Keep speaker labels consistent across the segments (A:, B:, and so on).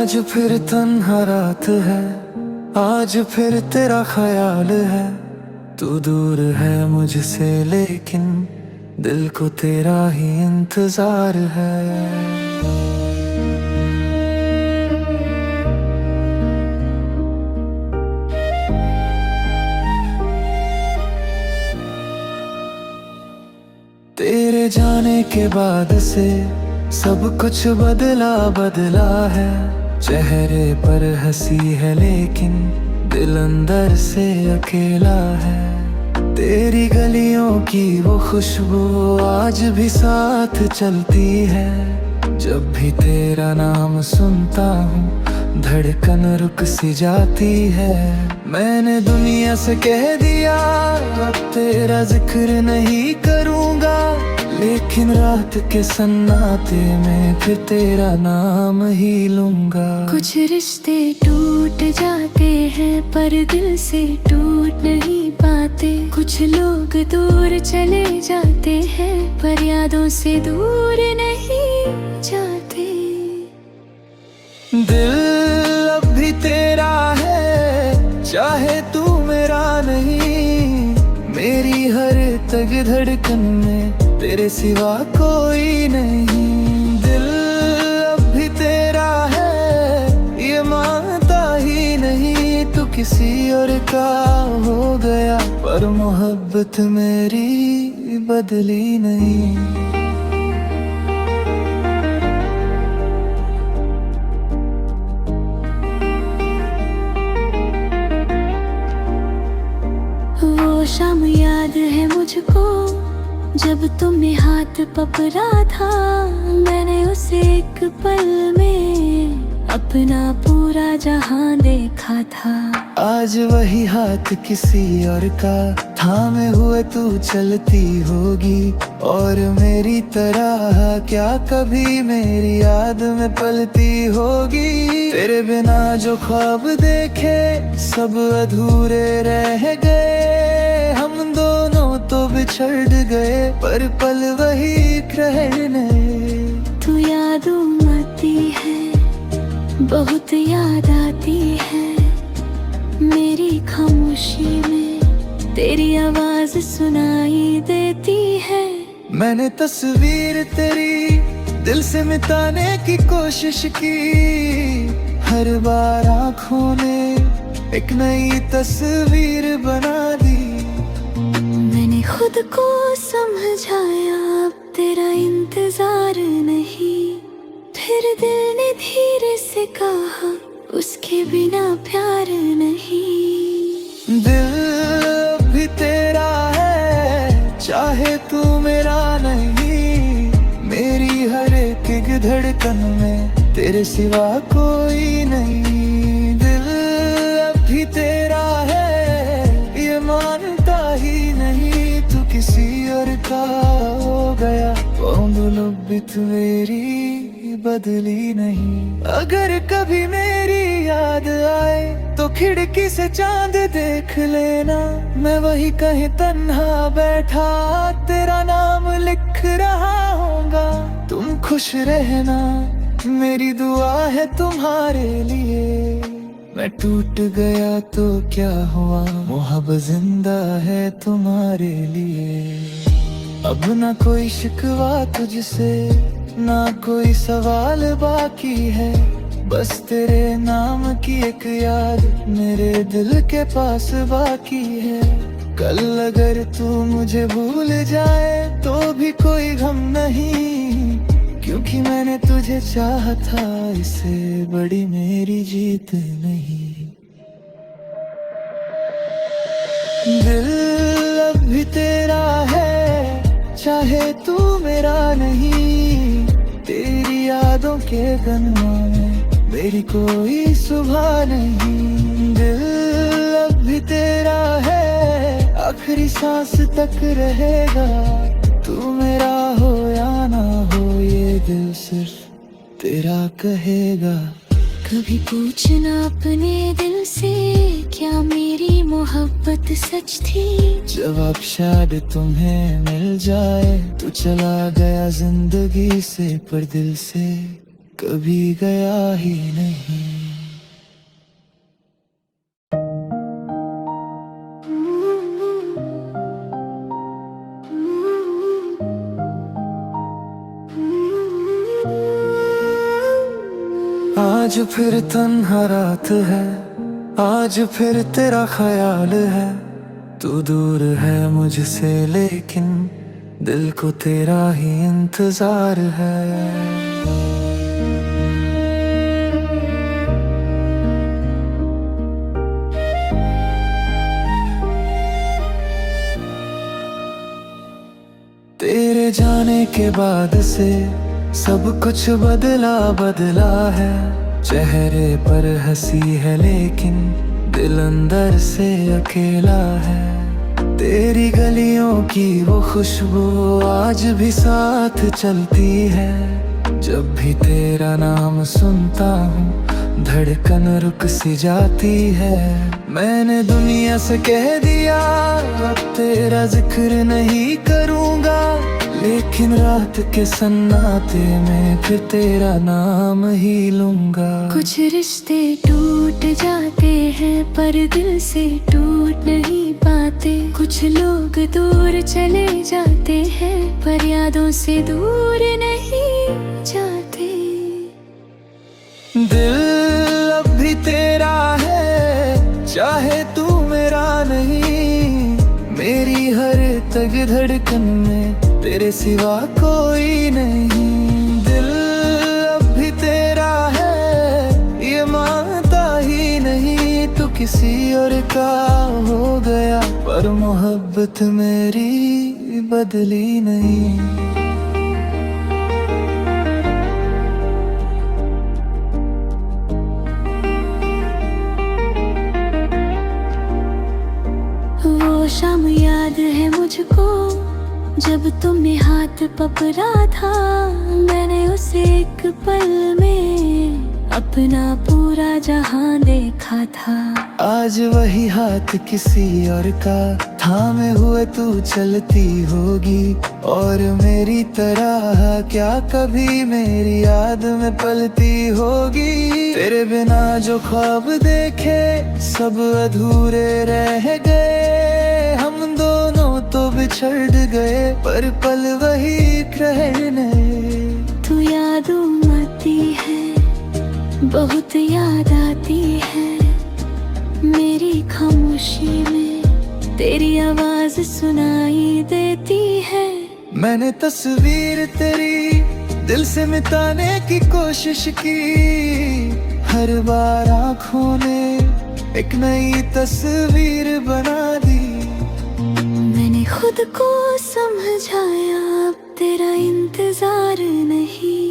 A: आज फिर तन्हा रात है, आज फिर तेरा ख्याल है। तू दूर है मुझसे लेकिन दिल को तेरा ही इंतजार है। तेरे जाने के बाद से सब कुछ बदला बदला है। चेहरे पर हंसी है लेकिन दिल अंदर से अकेला है। तेरी गलियों की वो खुशबू आज भी साथ चलती है। जब भी तेरा नाम सुनता हूँ धड़कन रुक सी जाती है। मैंने दुनिया से कह दिया अब तेरा जिक्र नहीं करूँगा, लेकिन रात के सन्नाटे में फिर तेरा नाम ही लूंगा।
B: कुछ रिश्ते टूट जाते हैं पर दिल से टूट नहीं पाते। कुछ लोग दूर चले जाते हैं पर यादों से दूर नहीं जाते।
A: दिल अब भी तेरा है चाहे तू मेरा नहीं। मेरी हर तग धड़कन में तेरे सिवा कोई नहीं। दिल अब भी तेरा है ये मानता ही नहीं। तू किसी और का हो गया पर मोहब्बत मेरी बदली नहीं।
B: वो शाम याद है मुझको जब तुमने हाथ पकड़ा था। मैंने उसे एक पल में अपना पूरा जहां देखा था।
A: आज वही हाथ किसी और का थामे हुए तू चलती होगी। और मेरी तरह क्या कभी मेरी याद में पलती होगी। तेरे बिना जो ख्वाब देखे सब अधूरे रह गए। हम दोनों तो बिछड़ गए पर पल वही ठहरने।
B: तू यादों आती है बहुत याद आती है। मेरी खामोशी में तेरी आवाज सुनाई देती है।
A: मैंने तस्वीर तेरी दिल से मिटाने की कोशिश की। हर बार आँखों ने एक नई तस्वीर बना दी।
B: मैंने खुद को समझाया अब तेरा इंतजार नहीं। फिर दिल ने धीरे से कहा उसके बिना प्यार नहीं।
A: दिल भी तेरा है चाहे तू मेरा नहीं। मेरी हर एक धड़कन में तेरे सिवा कोई नहीं। दिल भी तेरा है ये मानता ही नहीं। तू किसी और का हो गया मोहब्बत मेरी बदली नहीं। अगर कभी मेरी याद आए तो खिड़की से चांद देख लेना। मैं वही कहीं तन्हा बैठा तेरा नाम लिख रहा हूँगा। तुम खुश रहना मेरी दुआ है तुम्हारे लिए। मैं टूट गया तो क्या हुआ मोहब्बत जिंदा है तुम्हारे लिए। अब ना कोई शिकवा तुझसे ना कोई सवाल बाकी है। बस तेरे नाम की एक याद मेरे दिल के पास बाकी है। कल अगर तू मुझे भूल जाए तो भी कोई गम नहीं। क्योंकि मैंने तुझे चाहा था इससे बड़ी मेरी जीत नहीं। दिल अब भी तेरा है चाहे तू मेरा नहीं। तेरी यादों के गनमा में मेरी कोई सुबह नहीं। दिल अब भी तेरा है आखिरी सांस तक रहेगा। तू मेरा हो या ना हो ये दिल सिर्फ तेरा कहेगा।
B: कभी पूछना अपने दिल से क्या मेरी मोहब्बत सच थी।
A: जवाब शायद तुम्हें मिल जाए। तू चला गया जिंदगी से पर दिल से कभी गया ही नहीं। आज फिर तन्हा रात है, आज फिर तेरा ख्याल है। तू दूर है मुझसे लेकिन दिल को तेरा ही इंतजार है। तेरे जाने के बाद से सब कुछ बदला बदला है। चेहरे पर हंसी है लेकिन दिल अंदर से अकेला है। तेरी गलियों की वो खुशबू आज भी साथ चलती है। जब भी तेरा नाम सुनता हूँ धड़कन रुक सी जाती है। मैंने दुनिया से कह दिया अब तेरा जिक्र नहीं करूँगा, लेकिन रात के सन्नाटे में फिर तेरा नाम ही लूंगा।
B: कुछ रिश्ते टूट जाते हैं पर दिल से टूट नहीं पाते। कुछ लोग दूर चले जाते हैं पर यादों से दूर नहीं जाते।
A: दिल अब भी तेरा है चाहे तू मेरा नहीं। मेरी हर तग धड़कन में तेरे सिवा कोई नहीं। दिल अब भी तेरा है ये मानता ही नहीं। तू किसी और का हो गया पर मोहब्बत मेरी बदली नहीं।
B: वो शाम याद है मुझको जब तुमने हाथ पकड़ा था। मैंने उसे एक पल में अपना पूरा जहां देखा था।
A: आज वही हाथ किसी और का थामे हुए तू चलती होगी। और मेरी तरह क्या कभी मेरी याद में पलती होगी। तेरे बिना जो ख्वाब देखे सब अधूरे रह गए। हम दोनों तो बिछड़ गए पर पल वही रहने।
B: तू याद आती है बहुत याद आती है। मेरी खामोशी में तेरी आवाज सुनाई देती है।
A: मैंने तस्वीर तेरी दिल से मिटाने की कोशिश की। हर बार आँखों ने एक नई तस्वीर बना दी।
B: मैंने खुद को समझाया अब तेरा इंतजार नहीं।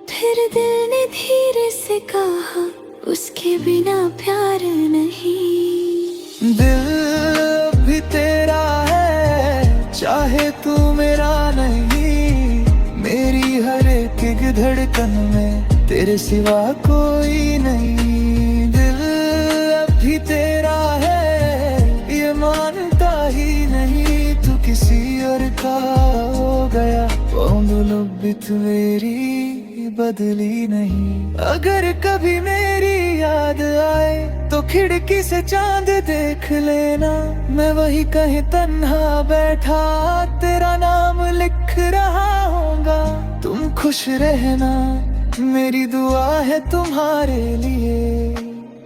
B: फिर दिल ने धीरे से कहा उसके बिना प्यार नहीं।
A: दिल भी तेरा है चाहे तू मेरा नहीं। मेरी हर एक धड़कन में तेरे सिवा कोई नहीं। दिल भी तेरा है ये मानता ही नहीं। तू किसी और का हो गया मोहब्बत मेरी बदली नहीं। अगर कभी मेरी याद आए तो खिड़की से चांद देख लेना। मैं वही कहीं तन्हा बैठा तेरा नाम लिख रहा होगा। तुम खुश रहना मेरी दुआ है तुम्हारे लिए।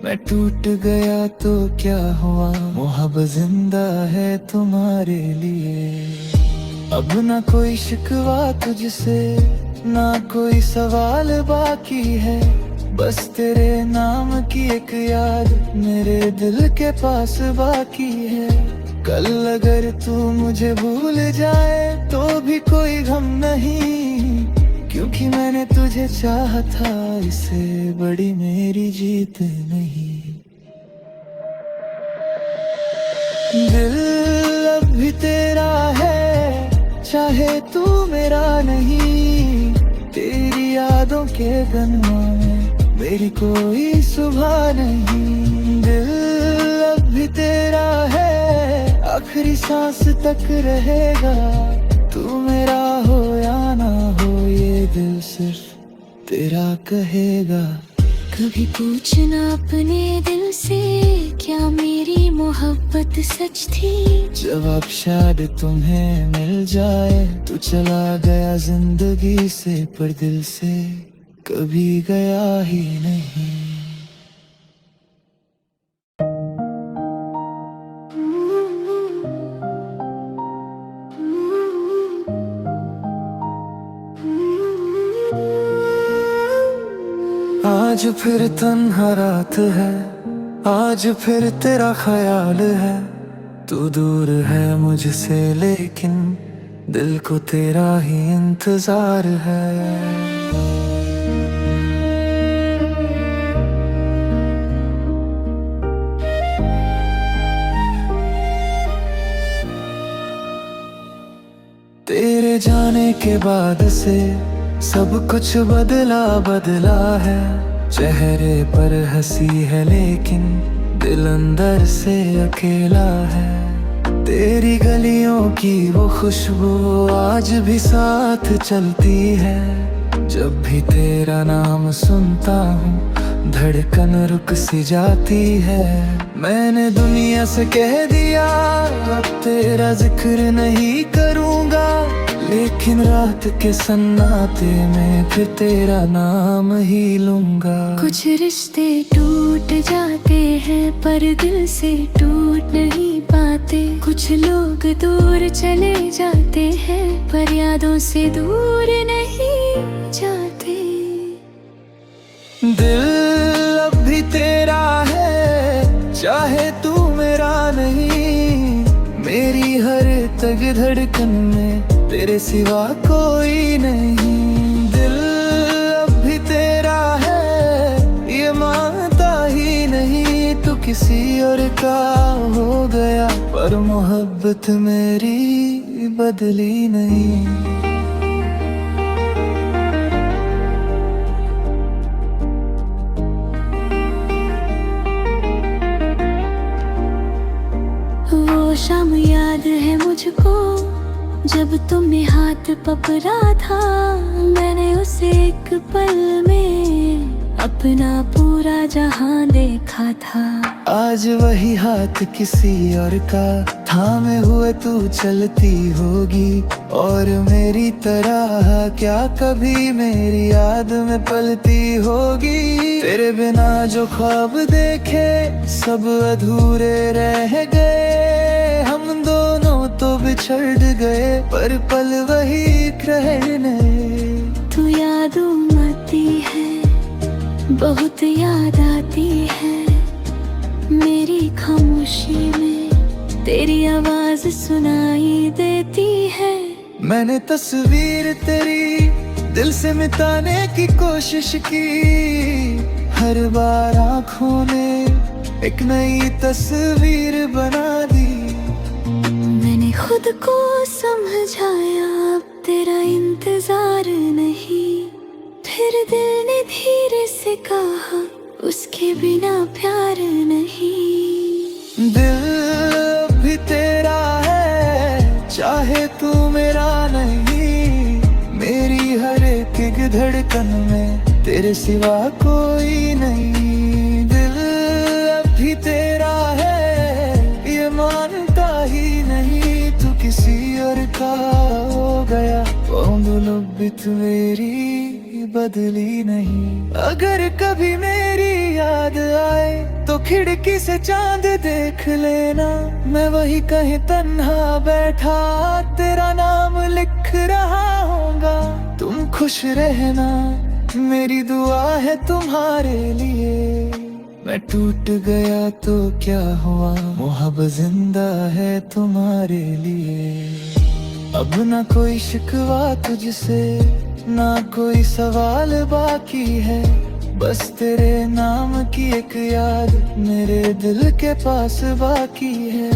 A: मैं टूट गया तो क्या हुआ मोहब्बत जिंदा है तुम्हारे लिए। अब ना कोई शिकवा तुझसे ना कोई सवाल बाकी है। बस तेरे नाम की एक याद मेरे दिल के पास बाकी है। कल अगर तू मुझे भूल जाए तो भी कोई गम नहीं। क्योंकि मैंने तुझे चाहा था इससे बड़ी मेरी जीत नहीं। दिल अब भी तेरा है चाहे तू मेरा नहीं। तेरी यादों के गन्नों में मेरी कोई सुबह नहीं। दिल अब भी तेरा है आखिरी सांस तक रहेगा। तू मेरा हो या ना हो ये दिल सिर्फ तेरा कहेगा।
B: कभी पूछना अपने दिल से, क्या मेरी मोहब्बत सच थी?
A: जवाब शायद तुम्हें मिल जाए। तू चला गया जिंदगी से, पर दिल से कभी गया ही नहीं। आज फिर तन्हा रात है, आज फिर तेरा ख्याल है। तू दूर है मुझसे लेकिन दिल को तेरा ही इंतजार है। तेरे जाने के बाद से सब कुछ बदला बदला है। चेहरे पर हंसी है लेकिन दिल अंदर से अकेला है। तेरी गलियों की वो खुशबू आज भी साथ चलती है। जब भी तेरा नाम सुनता हूँ धड़कन रुक सी जाती है। मैंने दुनिया से कह दिया अब तेरा जिक्र नहीं करूँगा, लेकिन रात के सन्नाटे में फिर तेरा नाम ही लूंगा।
B: कुछ रिश्ते टूट जाते हैं पर दिल से टूट नहीं पाते। कुछ लोग दूर चले जाते हैं पर यादों से दूर नहीं जाते।
A: दिल अब भी तेरा है, चाहे तू मेरा नहीं। मेरी हर तग धड़कन में तेरे सिवा कोई नहीं। दिल अब भी तेरा है, ये मानता ही नहीं। तू किसी और का हो गया पर मोहब्बत मेरी बदली नहीं।
B: वो शाम याद है मुझको जब तुमने हाथ पकड़ा था। मैंने उसे एक पल में अपना पूरा जहां देखा था।
A: आज वही हाथ किसी और का थामे हुए तू चलती होगी। और मेरी तरह क्या कभी मेरी याद में पलती होगी। तेरे बिना जो ख्वाब देखे सब अधूरे रह गए। हम दोनों तो बिछड़ गए पर पल वही रहने।
B: तू यादों आती है, बहुत याद आती है। मेरी खामोशी में तेरी आवाज सुनाई देती है।
A: मैंने तस्वीर तेरी दिल से मिटाने की कोशिश की। हर बार आँखों ने एक नई तस्वीर बना दी।
B: मैंने खुद को समझाया अब तेरा इंतजार नहीं। फिर दिल ने धीरे से कहा उसके बिना प्यार नहीं।
A: दिल भी तेरा है, चाहे तू मेरा नहीं। मेरी हर एक धड़कन में तेरे सिवा कोई नहीं। दिल भी तेरा है, ये मानता ही नहीं। तू किसी और का हो गया मोहब्बत मेरी बदली नहीं। अगर कभी मेरी याद आए तो खिड़की से चांद देख लेना। मैं वही कहीं तन्हा बैठा तेरा नाम लिख रहा होगा। तुम खुश रहना मेरी दुआ है तुम्हारे लिए। मैं टूट गया तो क्या हुआ, मोहब्बत जिंदा है तुम्हारे लिए। अब ना कोई शिकवा तुझसे, ना कोई सवाल बाकी है। बस तेरे नाम की एक याद मेरे दिल के पास बाकी है।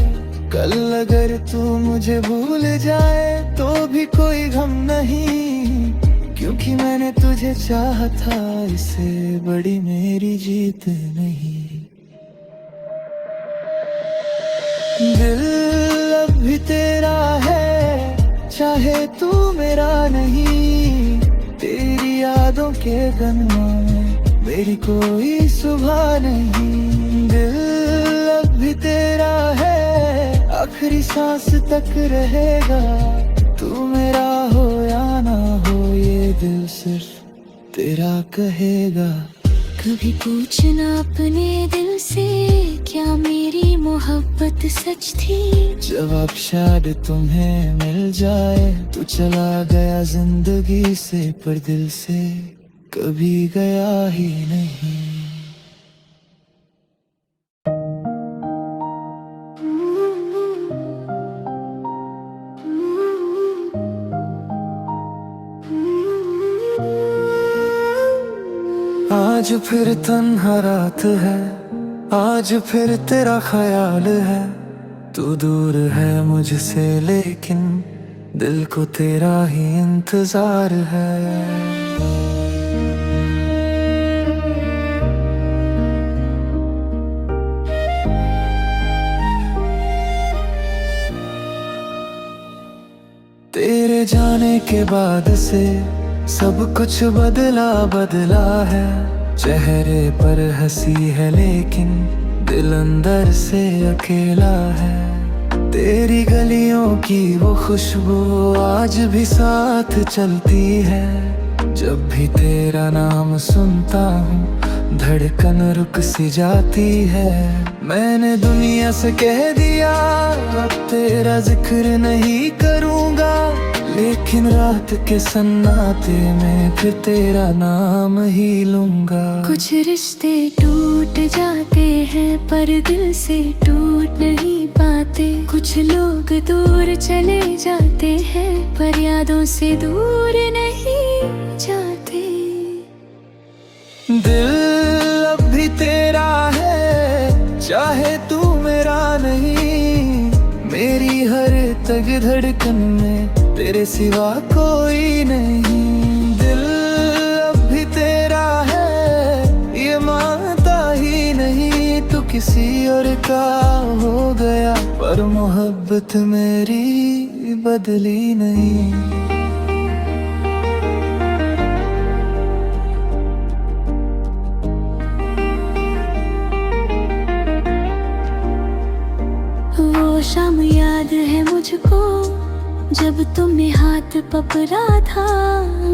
A: कल अगर तू मुझे भूल जाए तो भी कोई गम नहीं, क्योंकि मैंने तुझे चाहा था। इससे बड़ी मेरी जीत नहीं। दिल अब भी तेरा है, चाहे तू मेरा नहीं। तेरी याद यादों के गन्नों में मेरी कोई सुबह नहीं। दिल अब भी तेरा है, आखिरी सांस तक रहेगा। तू मेरा हो या ना हो, ये दिल सिर्फ तेरा कहेगा।
B: कभी पूछना अपने दिल से, क्या मेरी मोहब्बत सच थी?
A: जवाब शायद तुम्हें मिल जाए। तू चला गया जिंदगी से, पर दिल से कभी गया ही नहीं। आज फिर तन्हा रात है, आज फिर तेरा ख्याल है। तू दूर है मुझसे लेकिन दिल को तेरा ही इंतजार है। तेरे जाने के बाद से सब कुछ बदला बदला है। चेहरे पर हंसी है लेकिन दिल अंदर से अकेला है। तेरी गलियों की वो खुशबू आज भी साथ चलती है। जब भी तेरा नाम सुनता हूँ धड़कन रुक सी जाती है। मैंने दुनिया से कह दिया अब तेरा जिक्र नहीं करूँगा, लेकिन रात के सन्नाटे में फिर तेरा नाम ही लूंगा।
B: कुछ रिश्ते टूट जाते हैं पर दिल से टूट नहीं पाते। कुछ लोग दूर चले जाते हैं पर यादों से दूर नहीं जाते।
A: दिल अब भी तेरा है, चाहे तू मेरा नहीं। मेरी हर तग धड़कन में तेरे सिवा कोई नहीं। दिल अब भी तेरा है, ये मानता ही नहीं। तू किसी और का हो गया पर मोहब्बत मेरी बदली नहीं।
B: वो शाम याद है मुझको जब तुमने हाथ पकड़ा था।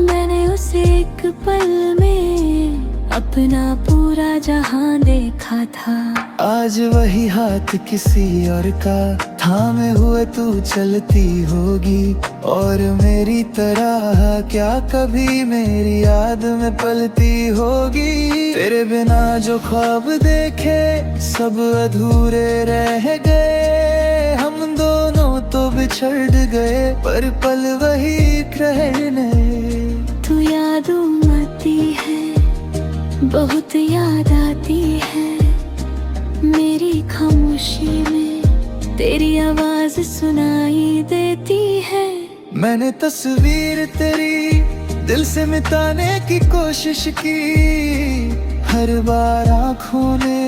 B: मैंने उसे एक पल में अपना पूरा जहां देखा था।
A: आज वही हाथ किसी और का थामे हुए तू चलती होगी, और मेरी तरह क्या कभी मेरी याद में पलती होगी। तेरे बिना जो ख्वाब देखे सब अधूरे रह गए। हम दोनों तो बिछड़ गए पर पल वही रहने।
B: तू यादों आती है, बहुत याद आती है। मेरी खामोशी में तेरी आवाज सुनाई देती है।
A: मैंने तस्वीर तेरी दिल से मिटाने की कोशिश की। हर बार आँखों ने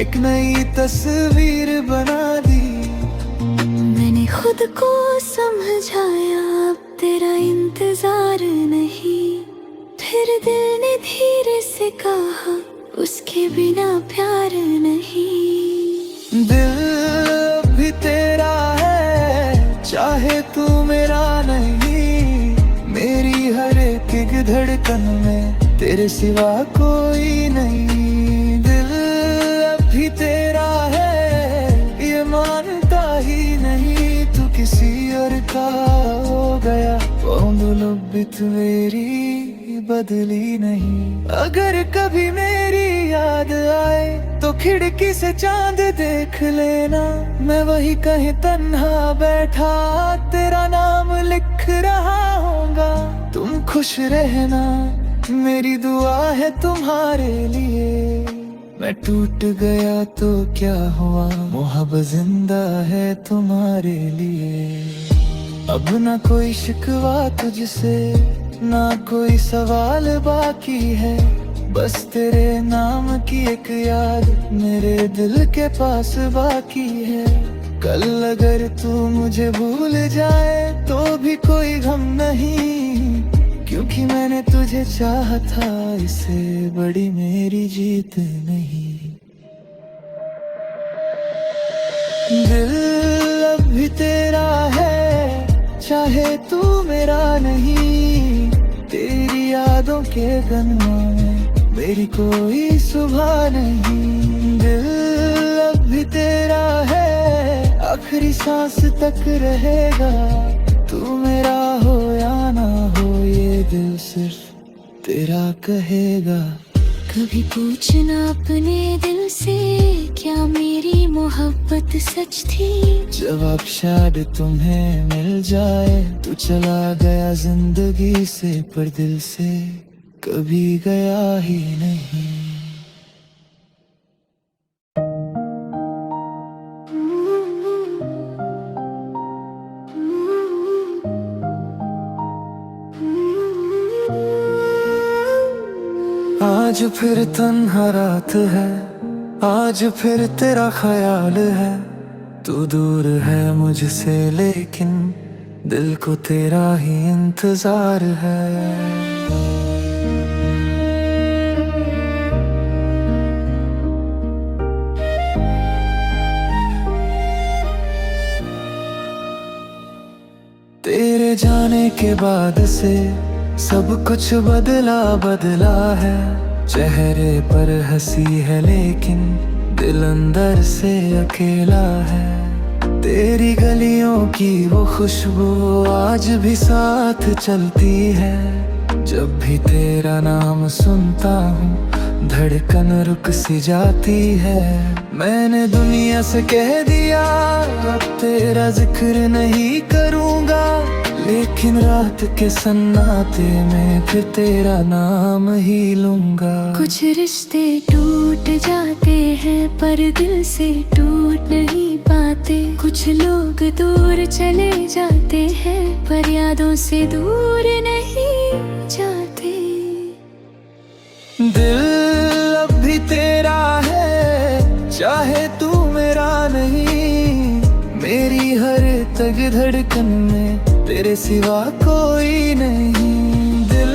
A: एक नई तस्वीर बना दी।
B: मैंने खुद को समझाया अब तेरा इंतजार नहीं। फिर दिल ने धीरे से कहा उसके बिना प्यार नहीं।
A: दिल भी तेरा है, चाहे तू मेरा नहीं। मेरी हर एक धड़कन में तेरे सिवा कोई नहीं। दिल भी तेरा है, ये मानता ही नहीं। तू किसी और का हो गया लुब्बित मेरी बदली नहीं। अगर कभी मेरी याद आए तो खिड़की से चांद देख लेना। मैं वही कहीं तन्हा बैठा तेरा नाम लिख रहा होगा। तुम खुश रहना मेरी दुआ है तुम्हारे लिए। मैं टूट गया तो क्या हुआ, मोहब्बत जिंदा है तुम्हारे लिए। अब ना कोई शिकवा तुझसे, ना कोई सवाल बाकी है। बस तेरे नाम की एक याद मेरे दिल के पास बाकी है। कल अगर तू मुझे भूल जाए तो भी कोई गम नहीं। क्योंकि मैंने तुझे चाहा था, इससे बड़ी मेरी जीत नहीं। दिल अब भी तेरा है, चाहे तू मेरा नहीं। तेरी यादों के गनों में मेरी कोई सुबह नहीं। दिल अब भी तेरा है, आखिरी सांस तक रहेगा। तू मेरा हो या ना हो, ये दिल सिर्फ तेरा कहेगा।
B: कभी पूछना अपने दिल से, क्या मेरी मोहब्बत सच थी?
A: जवाब शायद तुम्हें मिल जाए। तू चला गया जिंदगी से, पर दिल से कभी गया ही नहीं। आज फिर तन्हा रात है, आज फिर तेरा ख्याल है। तू दूर है मुझसे लेकिन दिल को तेरा ही इंतजार है। तेरे जाने के बाद से सब कुछ बदला बदला है। चेहरे पर हंसी है लेकिन दिल अंदर से अकेला है। तेरी गलियों की वो खुशबू आज भी साथ चलती है। जब भी तेरा नाम सुनता हूँ धड़कन रुक सी जाती है। मैंने दुनिया से कह दिया अब तेरा जिक्र नहीं करूँगा, लेकिन रात के सन्नाटे में फिर तेरा नाम ही लूंगा।
B: कुछ रिश्ते टूट जाते हैं पर दिल से टूट नहीं पाते। कुछ लोग दूर चले जाते हैं पर यादों से दूर नहीं जाते।
A: दिल अब भी तेरा है, चाहे तू मेरा नहीं। मेरी हर तग धड़कन में तेरे सिवा कोई नहीं। दिल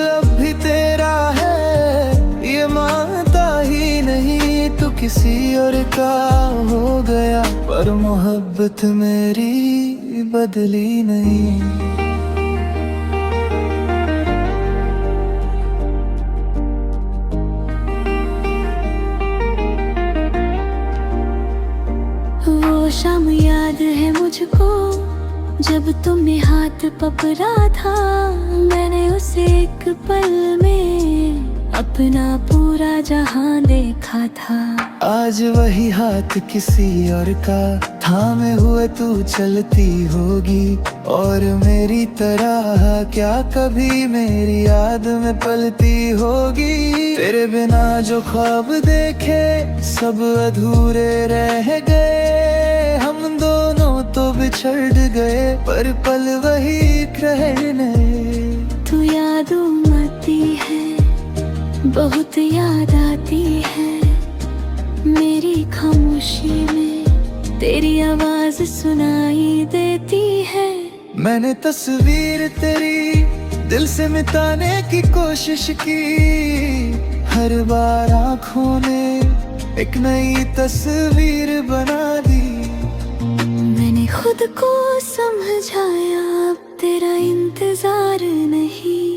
A: अब भी तेरा है, ये मानता ही नहीं। तू किसी और का हो गया पर मोहब्बत मेरी बदली नहीं।
B: वो शाम याद है मुझको जब तुमने हाथ पकड़ा था। मैंने उसे एक पल में अपना पूरा जहां देखा था।
A: आज वही हाथ किसी और का थामे हुए तू चलती होगी, और मेरी तरह क्या कभी मेरी याद में पलती होगी। तेरे बिना जो ख्वाब देखे सब अधूरे रह गए। हम दोनों तो बिछड़ गए पर पल वही रहने।
B: तू यादों आती है, बहुत याद आती है। मेरी खामोशी में तेरी आवाज सुनाई देती है।
A: मैंने तस्वीर तेरी दिल से मिटाने की कोशिश की। हर बार आँखों ने एक नई तस्वीर बना दी।
B: मैंने खुद को समझाया अब तेरा इंतजार नहीं।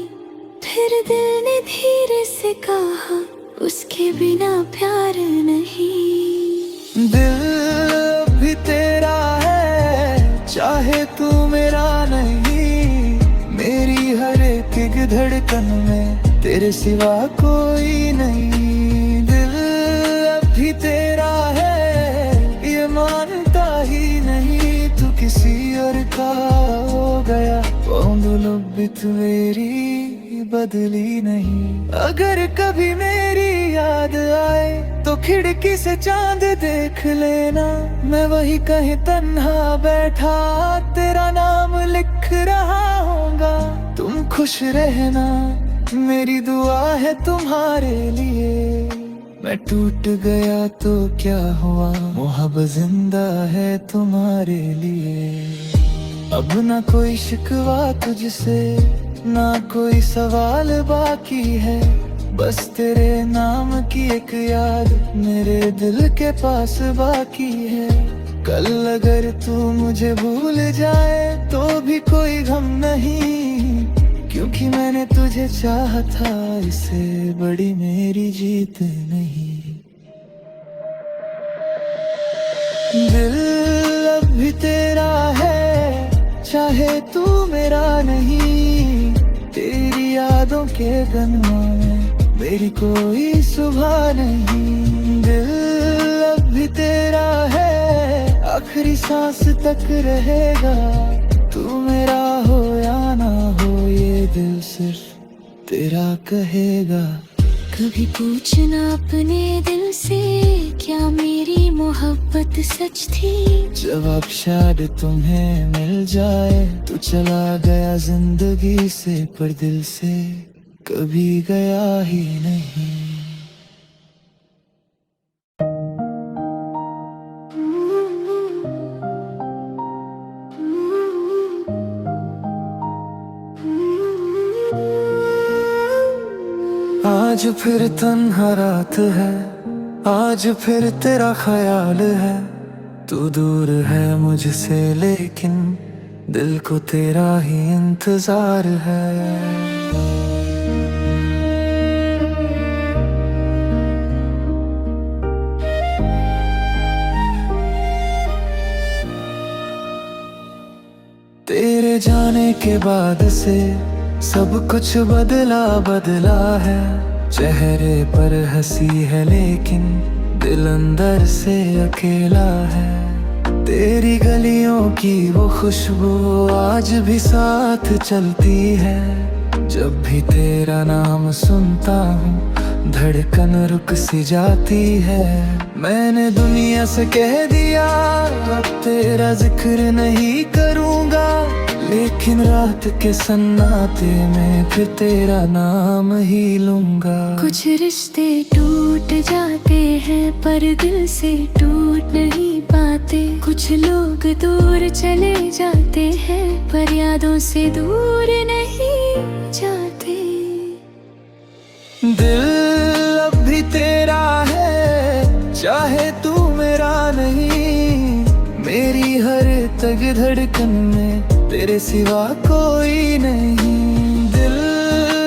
B: फिर दिल ने धीरे से कहा उसके बिना प्यार नहीं।
A: दिल भी तेरा है, चाहे तू मेरा नहीं। मेरी हर एक धड़कन में तेरे सिवा कोई नहीं। दिल भी तेरा है, ये मानता ही नहीं। तू किसी और का हो गया, मोहब्बत मेरी बदली नहीं। अगर कभी मेरी याद आए तो खिड़की से चांद देख लेना। मैं वही कहीं तन्हा बैठा तेरा नाम लिख रहा होगा। तुम खुश रहना मेरी दुआ है तुम्हारे लिए। मैं टूट गया तो क्या हुआ, मोहब्बत जिंदा है तुम्हारे लिए। अब ना कोई शिकवा तुझसे, ना कोई सवाल बाकी है, बस तेरे नाम की एक याद मेरे दिल के पास बाकी है। कल अगर तू मुझे भूल जाए तो भी कोई गम नहीं, क्योंकि मैंने तुझे चाहा था, इससे बड़ी मेरी जीत नहीं। दिल अब भी तेरा है, चाहे तू मेरा नहीं। तेरी यादों के गनों में मेरी कोई सुबह नहीं। दिल अब भी तेरा है, आखिरी सांस तक रहेगा। तू मेरा हो या ना हो, ये दिल सिर्फ तेरा कहेगा।
B: कभी पूछना अपने दिल से, क्या मेरी मोहब्बत सच थी?
A: जवाब शायद तुम्हें मिल जाए। तू चला गया जिंदगी से, पर दिल से कभी गया ही नहीं। आज फिर तन्हा रात है, आज फिर तेरा ख्याल है। तू दूर है मुझसे लेकिन दिल को तेरा ही इंतजार है। तेरे जाने के बाद से सब कुछ बदला बदला है। चेहरे पर हंसी है लेकिन दिल अंदर से अकेला है। तेरी गलियों की वो खुशबू आज भी साथ चलती है। जब भी तेरा नाम सुनता हूँ धड़कन रुक सी जाती है। मैंने दुनिया से कह दिया अब तेरा जिक्र नहीं करूँगा, लेकिन रात के सन्नाटे में फिर तेरा नाम ही लूंगा।
B: कुछ रिश्ते टूट जाते हैं पर दिल से टूट नहीं पाते। कुछ लोग दूर चले जाते हैं पर यादों से दूर नहीं जाते।
A: दिल अब भी तेरा है, चाहे तू मेरा नहीं। मेरी हर तग धड़कन में तेरे सिवा कोई नहीं। दिल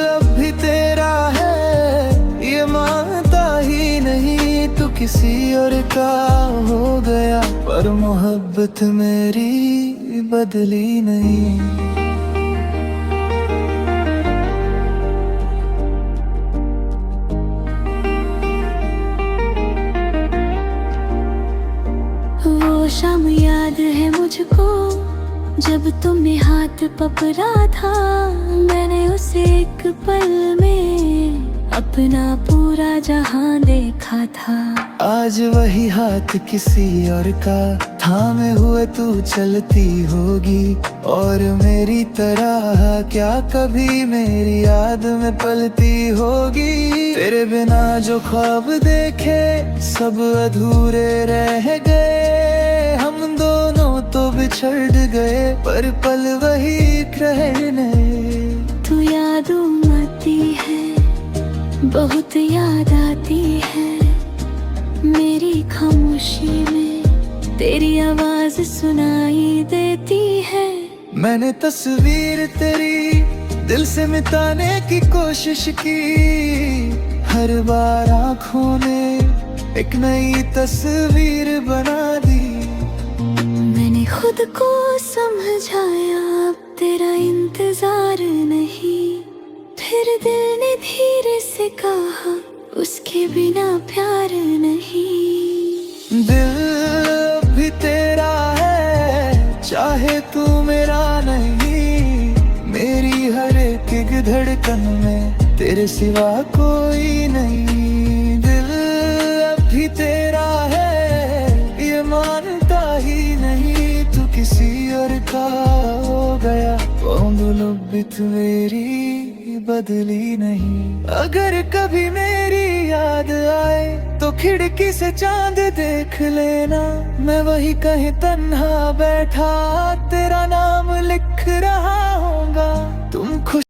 A: अब भी तेरा है, ये मानता ही नहीं तू किसी और का हो गया, पर मोहब्बत मेरी बदली नहीं।
B: वो शाम याद है मुझको जब तुमने हाथ पकड़ा था। मैंने उसे एक पल में अपना पूरा जहां देखा था।
A: आज वही हाथ किसी और का थामे हुए तू चलती होगी, और मेरी तरह क्या कभी मेरी याद में पलती होगी। तेरे बिना जो ख्वाब देखे सब अधूरे रह गए। हम दोनों तो बिछड़ गए पर पल वही रहने।
B: तू याद आती है, बहुत याद आती है। मेरी खामोशी में तेरी आवाज सुनाई देती है।
A: मैंने तस्वीर तेरी दिल से मिटाने की कोशिश की, हर बार आँखों ने एक नई तस्वीर बना दी।
B: मैंने खुद को समझाया अब तेरा इंतजार नहीं। फिर दिल ने धीरे से कहा उसके बिना प्यार नहीं।
A: दिल भी तेरा है, चाहे तू मेरा नहीं। मेरी हर एक धड़कन में तेरे सिवा कोई नहीं। दिल भी तेरा है, ये मानता ही नहीं तू किसी और का हो गया, मोहब्बत मेरी बदली नहीं। अगर कभी मेरी याद आए तो खिड़की से चांद देख लेना। मैं वही कहीं तन्हा बैठा तेरा